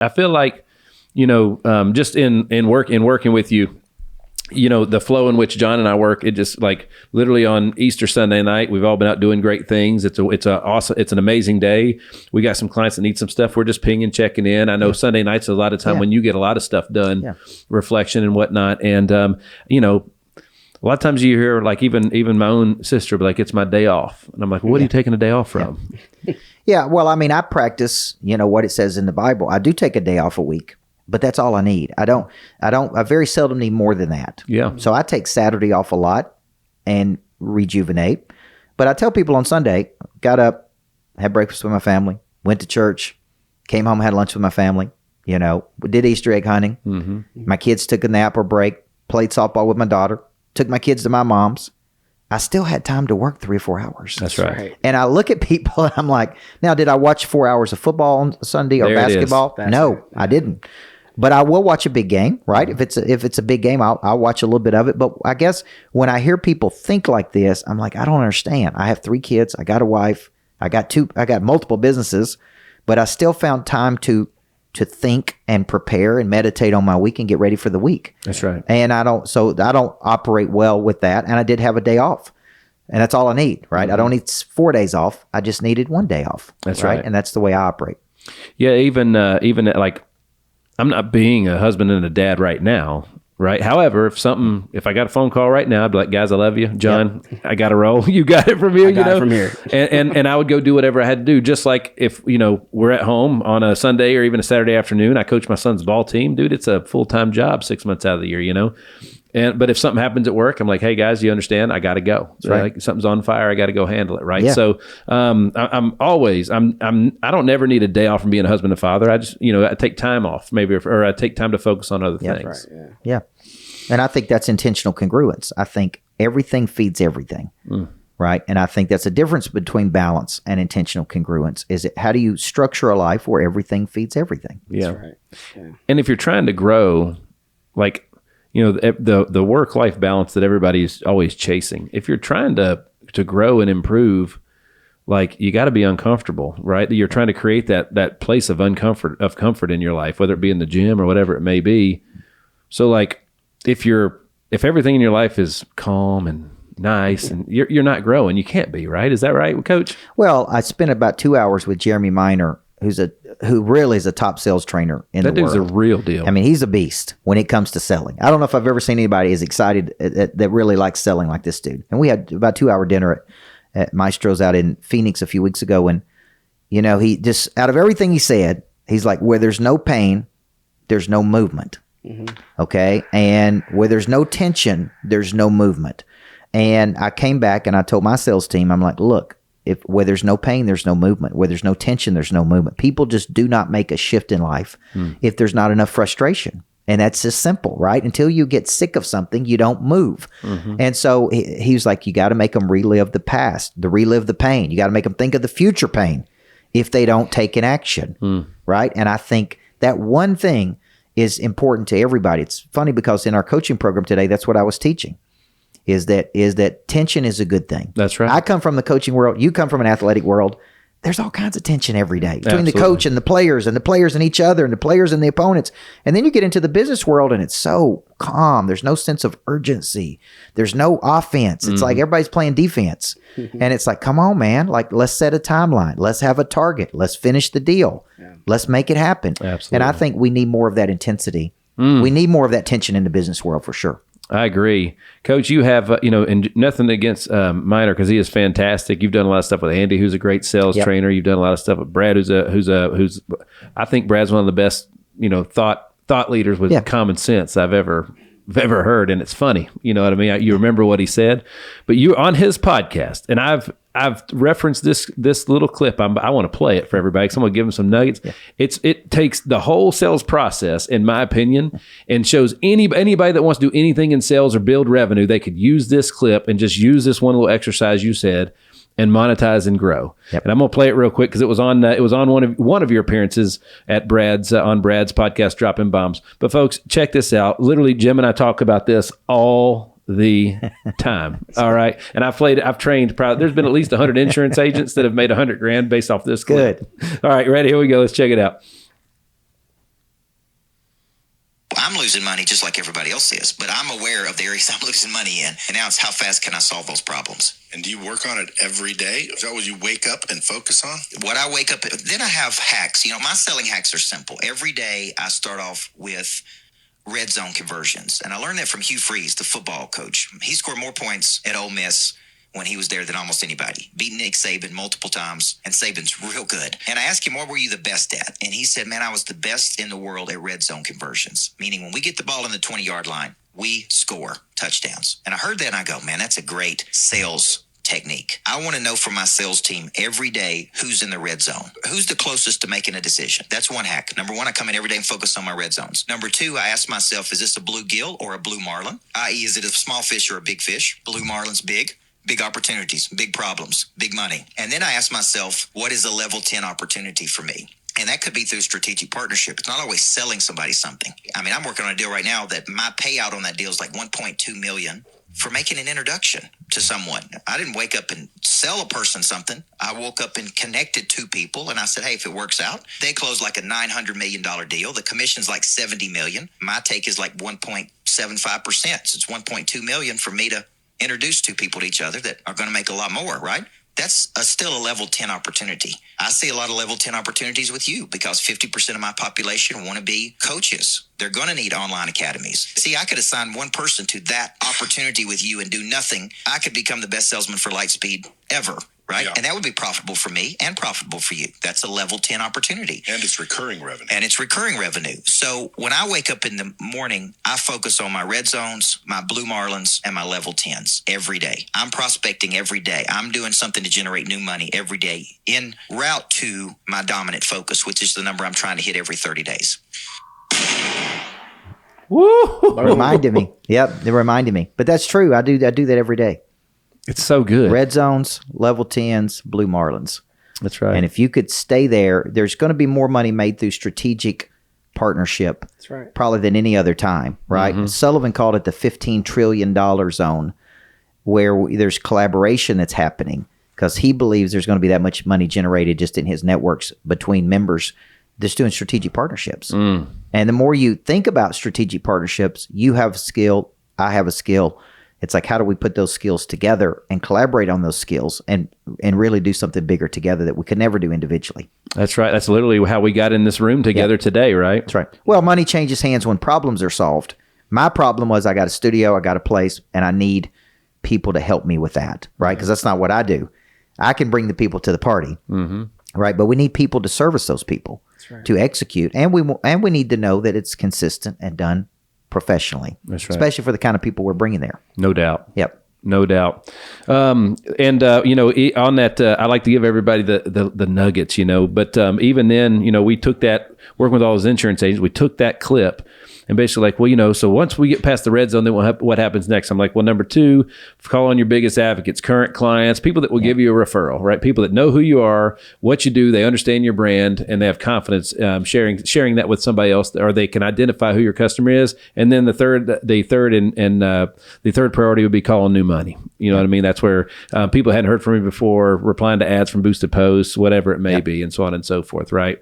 I feel like, just in working with you, the flow in which John and I work, it just like literally on Easter Sunday night, we've all been out doing great things. It's an amazing day. We got some clients that need some stuff. We're just pinging, checking in. I know Sunday nights is a lot of time when you get a lot of stuff done, reflection and whatnot. And, a lot of times you hear like even my own sister be like, it's my day off. And I'm like, well, what are you taking a day off from? Yeah. Well, I mean, I practice, what it says in the Bible. I do take a day off a week. But that's all I need. I very seldom need more than that. Yeah. So I take Saturday off a lot and rejuvenate. But I tell people on Sunday, got up, had breakfast with my family, went to church, came home, had lunch with my family, did Easter egg hunting. Mm-hmm. My kids took a nap or break, played softball with my daughter, took my kids to my mom's. I still had time to work 3 or 4 hours. That's right. And I look at people and I'm like, now, did I watch 4 hours of football on Sunday or there basketball? No, I didn't. But I will watch a big game, right? Mm-hmm. If it's a big game, I'll watch a little bit of it. But I guess when I hear people think like this, I'm like, I don't understand. I have 3 kids. I got a wife. I got multiple businesses, but I still found time to think and prepare and meditate on my week and get ready for the week. That's right. And I don't operate well with that. And I did have a day off. And that's all I need, right? Mm-hmm. I don't need 4 days off. I just needed 1 day off. That's right. And that's the way I operate. Yeah. Even like, I'm not being a husband and a dad right now, right? However, if I got a phone call right now, I'd be like, guys, I love you. John, I got to roll. You got it from here, I got it from here. and I would go do whatever I had to do. Just like if, we're at home on a Sunday or even a Saturday afternoon, I coach my son's ball team. Dude, it's a full-time job 6 months out of the year, But if something happens at work, I'm like, hey guys, you understand? I got to go. So right. like something's on fire, I got to go handle it. Right. Yeah. So, I don't never need a day off from being a husband and father. I just, I take time off maybe, or I take time to focus on other things. Right, yeah. And I think that's intentional congruence. I think everything feeds everything. Right. And I think that's a difference between balance and intentional congruence. How do you structure a life where everything feeds everything? Yeah. That's right. Yeah. And if you're trying to grow, like, the work-life balance that everybody's always chasing. If you're trying to grow and improve, like you got to be uncomfortable, right? You're trying to create that place of comfort in your life, whether it be in the gym or whatever it may be. So like if everything in your life is calm and nice and you're not growing, you can't be, right? Is that right, Coach? Well, I spent about 2 hours with Jeremy Minor, who really is a top sales trainer in the world. That dude's a real deal. I mean, he's a beast when it comes to selling. I don't know if I've ever seen anybody as excited that really likes selling like this dude. And we had about 2 hour dinner at Maestro's out in Phoenix a few weeks ago. And, he just, out of everything he said, he's like, where there's no pain, there's no movement. Mm-hmm. Okay. And where there's no tension, there's no movement. And I came back and I told my sales team, I'm like, look, where there's no pain, there's no movement. Where there's no tension, there's no movement. People just do not make a shift in life if there's not enough frustration. And that's just simple, right? Until you get sick of something, you don't move. Mm-hmm. And so he was like, you got to make them relive the past, relive the pain. You got to make them think of the future pain if they don't take an action, right? And I think that one thing is important to everybody. It's funny because in our coaching program today, that's what I was teaching. Is that tension is a good thing. That's right. I come from the coaching world. You come from an athletic world. There's all kinds of tension every day between Absolutely. the coach and the players and each other and the players and the opponents. And then you get into the business world and it's so calm. There's no sense of urgency. There's no offense. It's like everybody's playing defense. And it's like, come on, man. Like, let's set a timeline. Let's have a target. Let's finish the deal. Yeah. Let's make it happen. Absolutely. And I think we need more of that intensity. We need more of that tension in the business world for sure. I agree. Coach, you have, and nothing against Minor because he is fantastic. You've done a lot of stuff with Andy, who's a great sales trainer. You've done a lot of stuff with Brad, who's I think Brad's one of the best, thought leaders with common sense I've ever heard. And it's funny, you know what I mean? You remember what he said, but you're on his podcast and I've referenced this little clip. I want to play it for everybody because I'm going to give them some nuggets. Yeah. It takes the whole sales process, in my opinion, and shows anybody that wants to do anything in sales or build revenue, they could use this clip and just use this one little exercise you said and monetize and grow. Yep. And I'm going to play it real quick because it was on one of your appearances at Brad's on Brad's podcast, Dropping Bombs. But folks, check this out. Literally, Jim and I talk about this all the time. All right. And I've trained probably, there's been at least 100 insurance agents that have made $100,000 based off this clip. Good. All right. Ready? Here we go. Let's check it out. I'm losing money just like everybody else is, but I'm aware of the areas I'm losing money in. And now it's how fast can I solve those problems? And do you work on it every day? Is that what you wake up and focus on? What I wake up, then I have hacks. My selling hacks are simple. Every day I start off with red zone conversions. And I learned that from Hugh Freeze, the football coach. He scored more points at Ole Miss when he was there than almost anybody. Beat Nick Saban multiple times, and Saban's real good. And I asked him, what were you the best at? And he said, man, I was the best in the world at red zone conversions, meaning when we get the ball in the 20-yard line, we score touchdowns. And I heard that and I go, man, that's a great sales technique. I want to know from my sales team every day who's in the red zone, who's the closest to making a decision. That's one hack. Number one, I come in every day and focus on my red zones. Number two, I ask myself, is this a bluegill or a blue marlin? I.e., is it a small fish or a big fish? Blue marlin's big opportunities, big problems, big money. And then I ask myself, what is a level 10 opportunity for me? And that could be through strategic partnership. It's not always selling somebody something. I mean, I'm working on a deal right now that my payout on that deal is like $1.2 million for making an introduction to someone. I didn't wake up and sell a person something. I woke up and connected two people, and I said, hey, if it works out, they close like a $900 million deal. The commission's like $70 million. My take is like 1.75%. So it's $1.2 million for me to introduce two people to each other that are going to make a lot more, right? That's still a level 10 opportunity. I see a lot of level 10 opportunities with you because 50% of my population want to be coaches. They're going to need online academies. See, I could assign one person to that opportunity with you and do nothing. I could become the best salesman for Lightspeed ever, right? Yeah. And that would be profitable for me and profitable for you. That's a level 10 opportunity. And it's recurring revenue. So when I wake up in the morning, I focus on my red zones, my blue marlins, and my level 10s every day. I'm prospecting every day. I'm doing something to generate new money every day en route to my dominant focus, which is the number I'm trying to hit every 30 days. Woo! Reminded me. Yep, it reminded me. But that's true. I do that every day. It's so good. Red zones, level 10s, blue marlins. That's right. And if you could stay there, there's going to be more money made through strategic partnership. That's right. Probably than any other time, right? Mm-hmm. Sullivan called it the $15 trillion zone, where there's collaboration that's happening because he believes there's going to be that much money generated just in his networks between members just doing strategic partnerships. And the more you think about strategic partnerships, you have a skill, I have a skill. It's like, how do we put those skills together and collaborate on those skills and really do something bigger together that we could never do individually? That's right. That's literally how we got in this room together today, right? That's right. Well, money changes hands when problems are solved. My problem was I got a studio, I got a place, and I need people to help me with that, right? Because that's not what I do. I can bring the people to the party, right? But we need people to service those people, to execute. And we need to know that it's consistent and done professionally. That's right. Especially for the kind of people we're bringing there. No doubt. Yep. No doubt. On that, I like to give everybody the nuggets, but even then, we took that, working with all those insurance agents, we took that clip and basically so once we get past the red zone, then what happens next? I'm like, well, number two, call on your biggest advocates, current clients, people that will give you a referral, right? People that know who you are, what you do, they understand your brand, and they have confidence sharing that with somebody else, or they can identify who your customer is. And then the third priority would be calling new money. You know what I mean? That's where people hadn't heard from me before, replying to ads from boosted posts, whatever it may be, and so on and so forth, right?